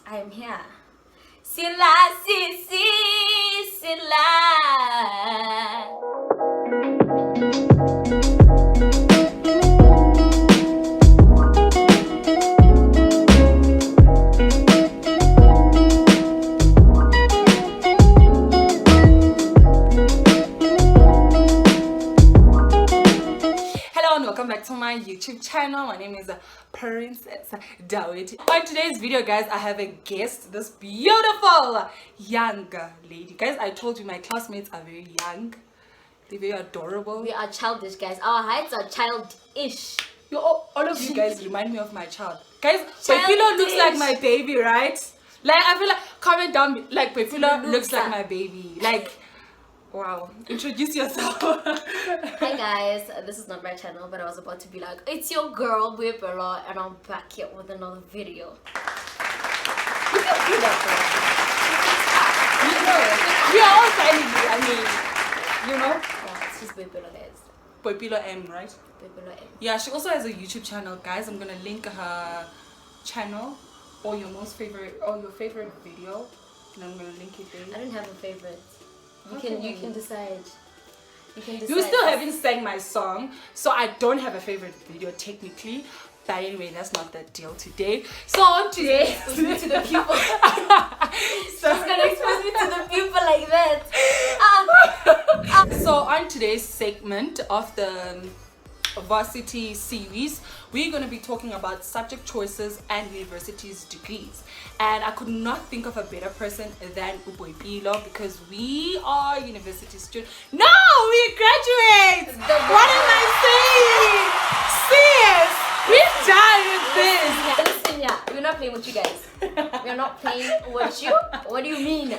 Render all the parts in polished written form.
I am here. Sila, Sila. Welcome back to my YouTube channel. My name is Princess Daweti. On today's video, guys, I have a guest, this beautiful young lady. Guys, I told you my classmates are very young. They're very adorable. We are childish, guys. Our heights are childish. All of you guys remind me of my child. Guys, Boipelo looks like my baby, right? Like, I feel like, comment down, like, Boipelo looks like my baby. Like, wow. Introduce yourself. Hi guys, this is not my channel, but I was about to be like, it's your girl Boipelo, and I'm back here with another video. You can do that, we are all family, I mean, you know? Yeah, it's just Boipelo, guys. Boipelo M, right? Boipelo M. Yeah, she also has a YouTube channel, guys. I'm gonna link her channel or your favorite video, and I'm gonna link it there. I don't have a favorite. You can decide. You can decide. You still haven't sang my song, so I don't have a favorite video technically. But anyway, that's not the deal today. So on today, expose me to the people. She's gonna expose me to the people like that. So on today's segment of the varsity series, we're going to be talking about subject choices and university's degrees, and I could not think of a better person than Boipelo, because we are university students. No, we graduate. What am I saying? Sis, we're done with this. Listen, yeah, we're not playing with you guys. We're not playing with you. What do you mean?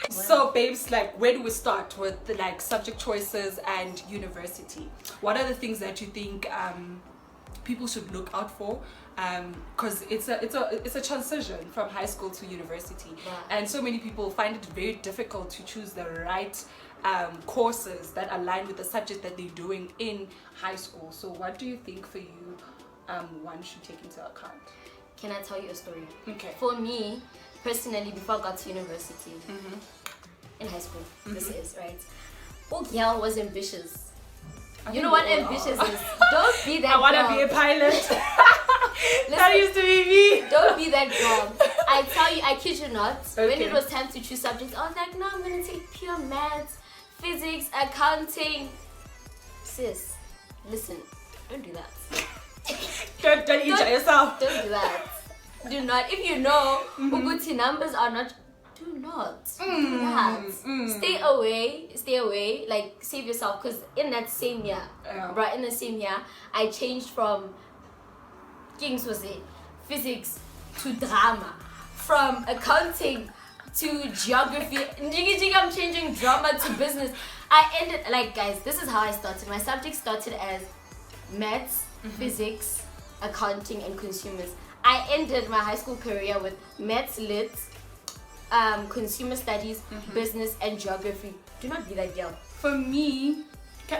So babes, like, where do we start with the subject choices and university? What are the things that you think people should look out for? Because it's a transition from high school to university, and so many people find it very difficult to choose the right courses that align with the subject that they're doing in high school. So what do you think for you one should take into account? Can I tell you a story? Okay. For me personally, before I got to university, in high school, this is right. Oh, girl was ambitious. You know what ambitious is? Don't be that. I want to be a pilot. That used to be me. Don't be that girl. I tell you, I kid you not. Okay. When it was time to choose subjects, I was like, no, I'm gonna take pure maths, physics, accounting. Sis, listen, don't do that. Don't injure yourself. Don't do that. Do not. If you know Uguti numbers are not, do not do that. Stay away, like, save yourself, because in that same year, right, in the same year, I changed from King's was it physics to drama, from accounting to geography. I'm changing drama to business. I ended, like, guys, this is how I started. My subject started as maths, physics, accounting, and consumers. I ended my high school career with maths, lit, consumer studies, business, and geography. Do not be that girl. For me,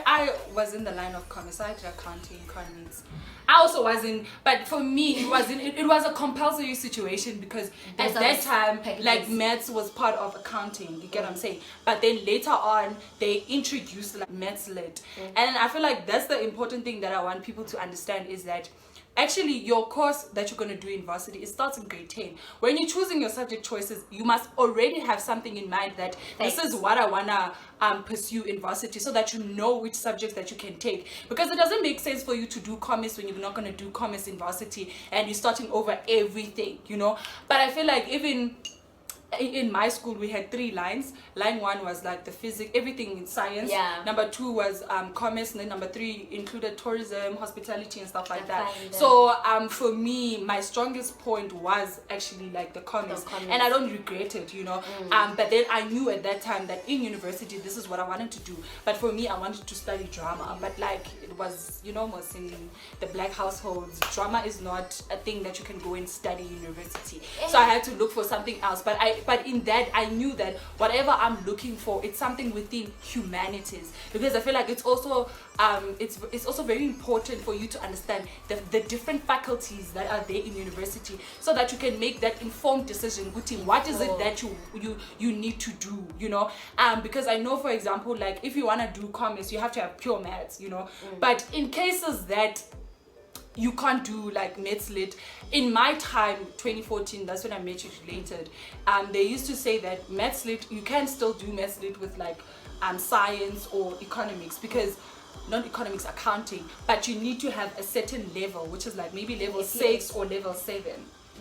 I was in the line of commerce. I did accounting, economics. I also wasn't, but for me, it was a compulsory situation, because at that time, like, maths was part of accounting. You get what I'm saying? But then later on, they introduced like maths lit, and I feel like that's the important thing that I want people to understand, is that actually your course that you're going to do in varsity, it starts in grade 10. When you're choosing your subject choices, you must already have something in mind that this is what I want to pursue in varsity, so that you know which subjects that you can take. Because it doesn't make sense for you to do commerce when you're not going to do commerce in varsity and you're starting over everything, you know. But I feel like even in my school, we had 3 lines. Line 1 was like the physics, everything in science. Yeah. Number 2 was commerce, and then number 3 included tourism, hospitality, and stuff like that. So for me, my strongest point was actually like the commerce, and I don't regret it, you know. But then I knew at that time that in university, this is what I wanted to do. But for me, I wanted to study drama. But like, it was, you know, most in the black households, drama is not a thing that you can go and study in university. So I had to look for something else. But but in that I knew that whatever I'm looking for, it's something within humanities, because I feel like it's also very important for you to understand the different faculties that are there in university, so that you can make that informed decision. What is it that you need to do, you know? Because I know, for example, like if you want to do commerce, you have to have pure maths, you know. But in cases that you can't do like maths lit, in my time 2014, that's when I matriculated, they used to say that maths lit, you can still do maths lit with like science or economics, because not economics, accounting, but you need to have a certain level, which is like maybe level 6 or level 7,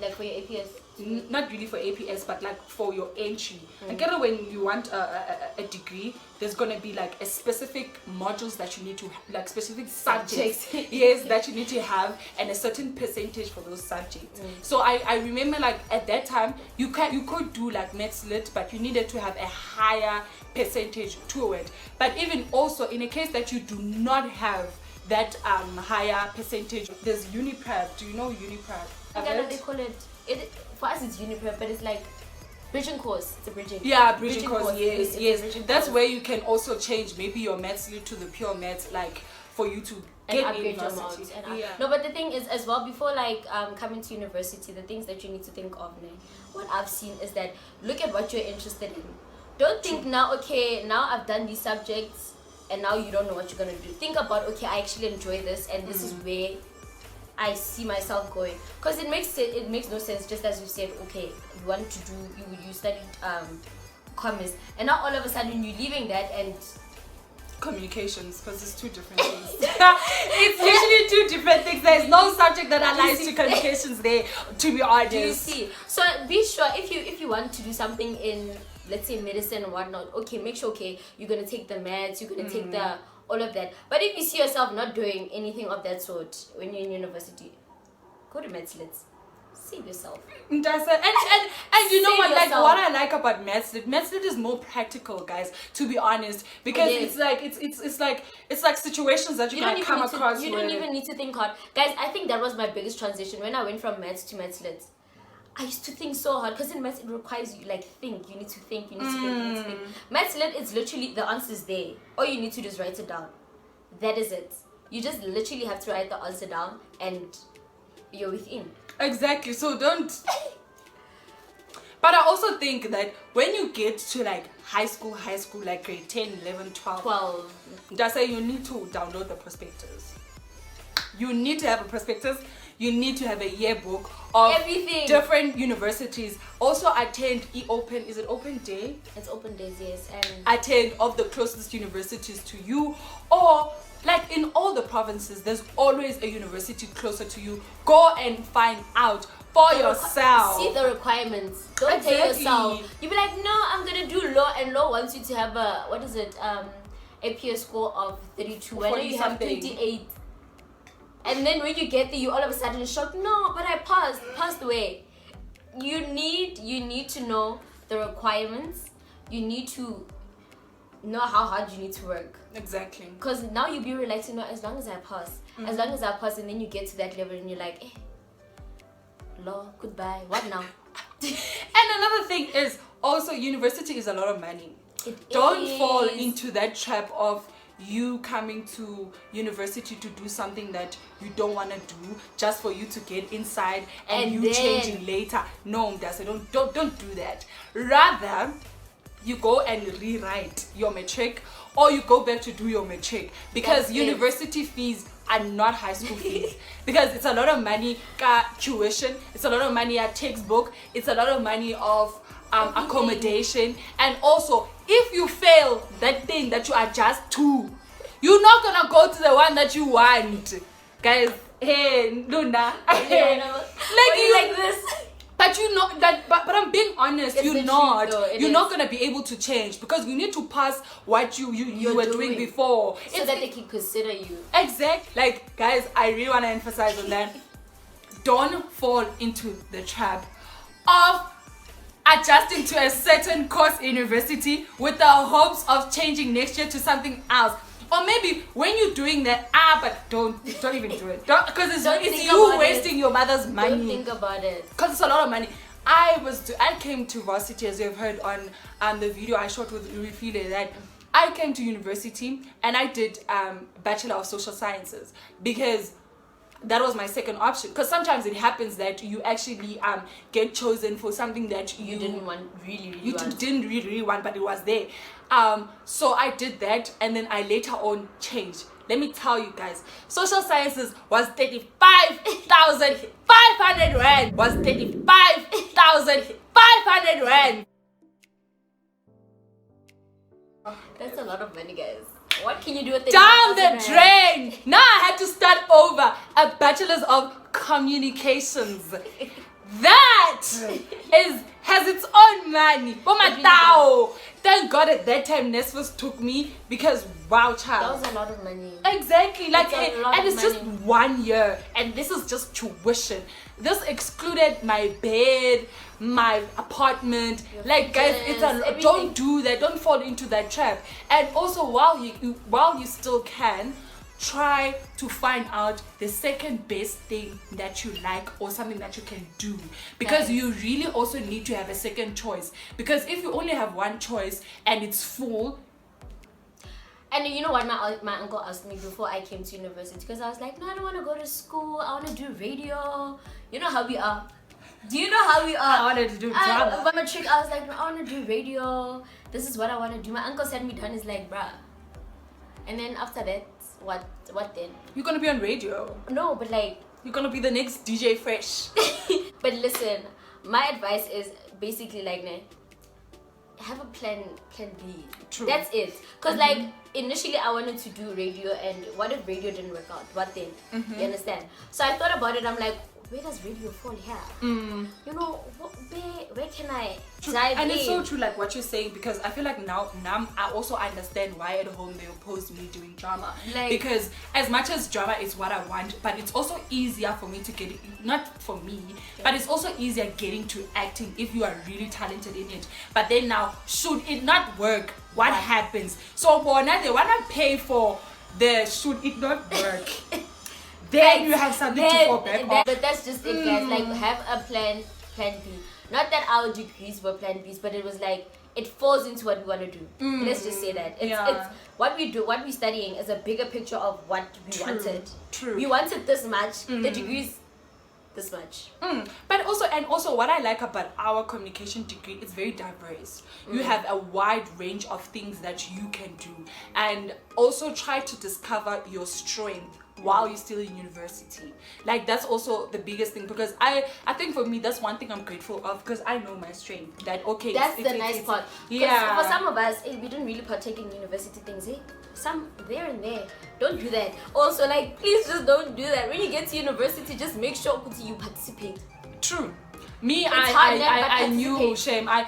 like for your APS. Not really for APS, but like for your entry. And kind of when you want a degree, there's gonna be like a specific modules that you need to, like specific subjects, yes, that you need to have, and a certain percentage for those subjects. So I remember like at that time you could do like maths lit, but you needed to have a higher percentage to it. But even also in a case that you do not have that higher percentage, there's Uniprep. Do you know Uniprep? I don't know, they call it for us it's Uniprep, but it's like bridging course. It's a bridging. Yeah, bridging course. Yes, yes. That's course. where you can also change maybe your maths lit to the pure maths, like for you to get in university. No, but the thing is as well, before like coming to university, the things that you need to think of now, what I've seen is that look at what you're interested in. Don't think now, okay, now I've done these subjects and now you don't know what you're gonna do. Think about, okay, I actually enjoy this and this is where I see myself going, because it makes no sense. Just as you said, okay, you want to do, you studied commerce, and now all of a sudden you're leaving that and communications, because it's two different things. It's usually two different things. There's no subject that aligns to communications there, to be honest. Do you see? So be sure if you want to do something in, let's say, medicine or whatnot, okay, make sure, okay, you're gonna take the maths, you're gonna take the all of that. But if you see yourself not doing anything of that sort when you're in university, go to maths lit. Save yourself. And you know what, like what I like about maths lit is more practical, guys, to be honest, because it's like situations that you can come across. You don't even need to think hard, guys. I think that was my biggest transition when I went from maths to maths lit. I used to think so hard, because in maths it requires you like think. You need to think. You need to think. You need to think. Maths lit, it's literally the answers there. All you need to do is write it down. That is it. You just literally have to write the answer down, and you're within. Exactly. So don't. But I also think that when you get to like high school, like grade 10, 11, 12, just say you need to download the prospectus. You need to have a prospectus. You need to have a yearbook of everything. Different universities. Also attend open. Is it open day? It's open days, yes. And attend of the closest universities to you, or like in all the provinces, there's always a university closer to you. Go and find out for yourself. See the requirements. Don't tell yourself. You be like, no, I'm gonna do law, and law wants you to have a APS score of 32. And then you have 28. And then when you get there, you all of a sudden shocked. No, but I passed the way. You need to know the requirements. You need to know how hard you need to work. Exactly. Because now you'll be relaxed, you know, as long as I pass. As long as I pass, and then you get to that level and you're like, law, goodbye. What now? And another thing is also, university is a lot of money. Don't fall into that trap of you coming to university to do something that you don't want to do just for you to get inside and you changing later. No, don't do that. Rather, you go and rewrite your matric, or you go back to do your matric, because university fees are not high school fees. Because it's a lot of money tuition, it's a lot of money at textbook, it's a lot of money of accommodation, and also if you fail that thing that you adjust to, you're not gonna go to the one that you want, guys. Hey, Luna, like this. But you know that, but I'm being honest, you're not gonna be able to change, because you need to pass what you were doing before, so that they can consider you. Exactly. Like, guys, I really want to emphasize on that. Don't fall into the trap of adjusting to a certain course in university with the hopes of changing next year to something else. Or maybe when you're doing that, but don't even do it. Because it's you wasting your mother's money. Don't think about it. Because it's a lot of money. I came to varsity, as you have heard on the video I shot with Urifile, that I came to university and I did Bachelor of Social Sciences because that was my second option. Because sometimes it happens that you actually get chosen for something that you didn't want didn't really want, but it was there. So I did that, and then I later on changed. Let me tell you guys, social sciences was 35,500 rand. Was 35,500 rand. That's a lot of money, guys. What can you do with the down the drain? Now I had to start over a bachelor's of communications. That has its own money. Thank God at that time Nesfus took me because wow, child. That was a lot of money. Exactly, like and it's just 1 year, and this is just tuition. This excluded my bed, my apartment. Like guys, it's don't do that. Don't fall into that trap. And also, while you still can, try to find out the second best thing that you like or something that you can do, because you really also need to have a second choice, because if you only have one choice and it's full. And you know what my uncle asked me before I came to university, because I was like, no, I don't want to go to school, I want to do radio. You know how we are. Do you know how we are? I wanted to do drama. But my trick, I was like, no, I want to do radio, this is what I want to do. My uncle sat me down, he's like, bruh, and then after that, what then? You're gonna be on radio. No, but like, you're gonna be the next DJ Fresh. But listen, my advice is basically like, have a plan B. True. That's it. Because like initially I wanted to do radio, and what if radio didn't work out? What then? You understand? So I thought about it. I'm like, where does radio fall here? You know, where can I dive in? And it's so in? true, like what you're saying, because I feel like now I also understand why at home they oppose me doing drama. Like, because as much as drama is what I want, but it's also easier for me to get it, not for me, but it's also easier getting to acting if you are really talented in it. But then now, should it not work, what happens? So now they wanna pay for the should it not work. Then you have something to fall back on. But that's just it, guys. Like, have a plan B. Not that our degrees were plan Bs, but it was like, it falls into what we want to do. Let's just say that. It's what we do, what we're studying is a bigger picture of what we wanted. True. We wanted this much, the degrees this much. But also what I like about our communication degree, it's very diverse. You have a wide range of things that you can do, and also try to discover your strength while you're still in university. Like, that's also the biggest thing, because I think for me that's one thing I'm grateful of, because I know my strength. That that's the nice part. For some of us, we didn't really partake in university things. Some there and there. Don't do that. Also, like, please just don't do that. When you get to university, just make sure you participate. True. Me, I knew shame. I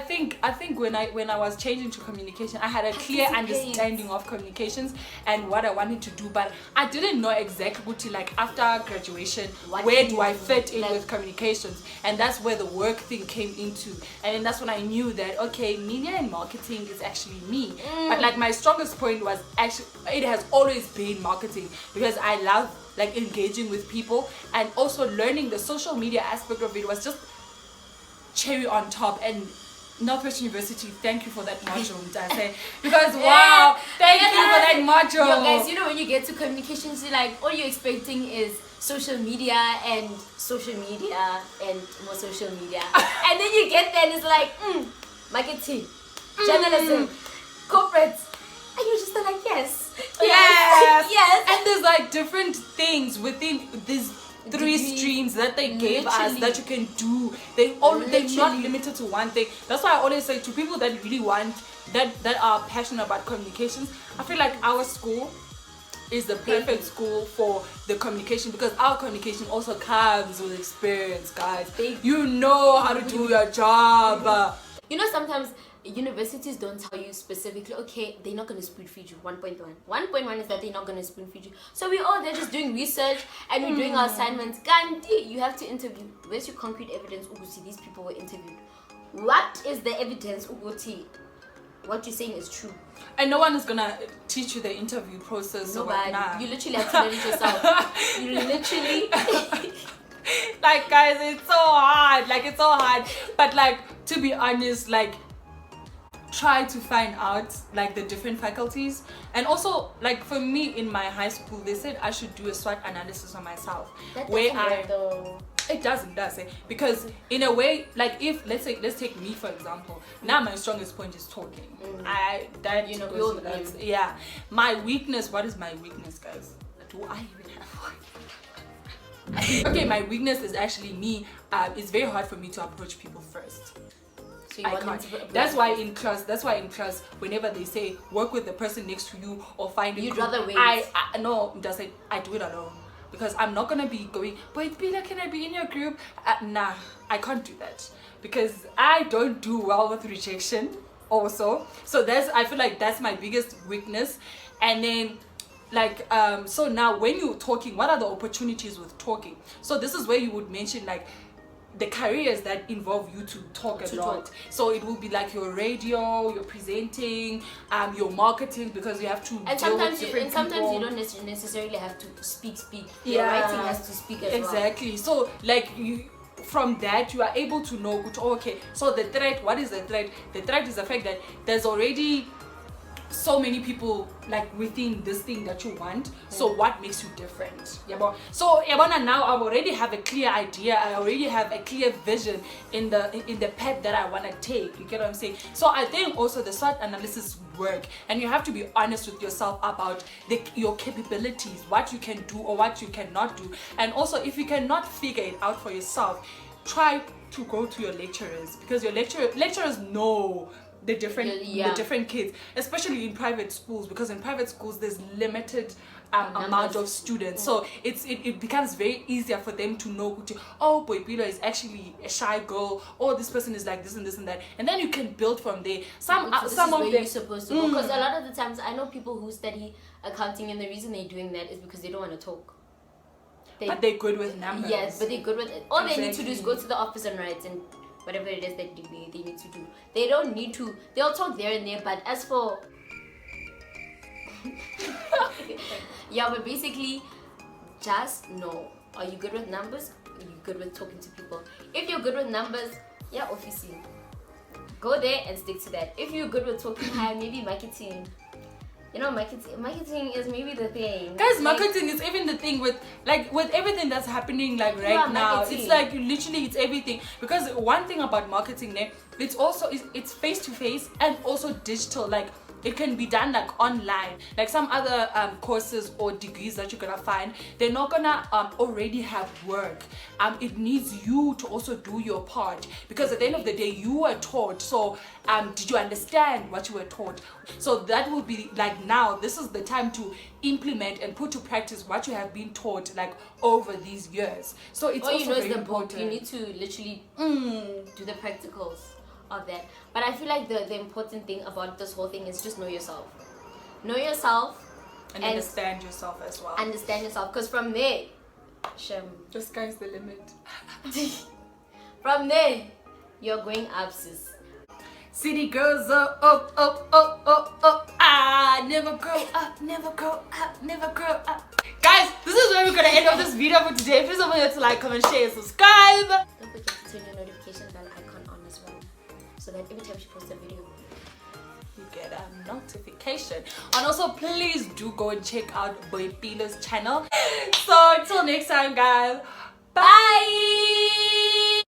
think when I was changing to communication, I had a clear understanding of communications and what I wanted to do, but I didn't know exactly like after graduation where do I fit in with communications, and that's where the work thing came into, and then that's when I knew that okay, media and marketing is actually me. But like my strongest point was actually it has always been marketing, because I love like engaging with people, and also learning the social media aspect of it was just cherry on top. And Northwest University, thank you for that module, I say, because wow, thank you for that module. Yo guys, you know when you get to communications, you're like, all you're expecting is social media and more social media, and then you get there and it's like marketing, journalism, corporate, and you're just like yes. And there's like different things within these three streams that they gave us that you can do. They're not limited to one thing. That's why I always say to people that really want that are passionate about communications, I feel like our school is the perfect school for the communication, because our communication also comes with experience, guys. You know how to do your job. You know, sometimes universities don't tell you specifically, okay, they're not going to spoon feed you. 1.1 is that they're not going to spoon feed you. So they're just doing research and we're doing our assignments. Gandhi, you have to interview. Where's your concrete evidence? Uguti, these people were interviewed. What is the evidence, Uguti? What you're saying is true. And no one is gonna teach you the interview process. Nobody. You literally have to learn it yourself. You literally Like, guys, it's so hard. Like, it's so hard. But like, to be honest, like, try to find out like the different faculties. And also, like, for me in my high school, they said I should do a SWOT analysis on myself. That where doesn't work, though. It does it? Because in a way, like, if let's take me for example. Now my strongest point is talking. Yeah. My weakness. What is my weakness, guys? Do I even have one? Okay, my weakness is actually me. It's very hard for me to approach people first. So you want them to That's why in class, whenever they say work with the person next to you or find a you'd group, rather wait. No, just like I do it alone. Because I'm not gonna be going, Boipelo, can I be in your group? Nah, I can't do that. Because I don't do well with rejection also. So I feel like that's my biggest weakness. And then like so now when you're talking, what are the opportunities with talking? So this is where you would mention like the careers that involve you to talk a lot. So it will be like your radio, your presenting, your marketing, because you have to sometimes you don't necessarily have to speak. Your writing has to speak as well. Exactly. So like from that you are able to know, okay, so the threat, what is the threat? The threat is the fact that there's already so many people like within this thing that you want. So what makes you different? So now I already have a clear idea. I already have a clear vision in the path that I want to take. You get what I'm saying? So I think also the SWOT analysis work, and you have to be honest with yourself about your capabilities, what you can do or what you cannot do. And also, if you cannot figure it out for yourself, try to go to your lecturers, because your lecturers know the different kids, especially in private schools, because in private schools there's limited amount of students. So it becomes very easier for them to know, oh, Boipelo is actually a shy girl, or this person is like this and this and that, and then you can build from there. Some of them you're supposed to go, because a lot of the times I know people who study accounting, and the reason they're doing that is because they don't want to talk. But they're good with numbers. Yes, but they're good with it. All they need to do is go to the office and write, and whatever it is that they need to do. They don't need to. They'll talk there and there, but as for yeah, but basically, just know: are you good with numbers? Are you good with talking to people? If you're good with numbers, yeah, obviously, go there and stick to that. If you're good with talking, maybe marketing. You know, marketing is maybe the thing. Guys, marketing is even the thing with everything that's happening like right now. Marketing. It's like literally it's everything. Because one thing about marketing, it's also it's face to face and also digital. Like it can be done like online. Like some other courses or degrees that you're gonna find, they're not gonna already have work. It needs you to also do your part, because at the end of the day you were taught. So did you understand what you were taught? So that will be like, now this is the time to implement and put to practice what you have been taught like over these years. So it's also very important. You need to literally do the practicals of that. But I feel like the important thing about this whole thing is just know yourself. Know yourself and understand yourself as well. Understand yourself, because from there, the sky's the limit. From there, you're going up, sis. City girls up, up, up, up, up, up. Ah, never grow up, never grow up, never grow up. Guys, this is where we're gonna end up this video for today. Please don't forget to like, comment, share, and subscribe. Don't forget to turn your notification bell icon on as well, so that every time she posts a video, you get a notification. And also, please do go and check out Boipelo's channel. So until next time, guys, bye.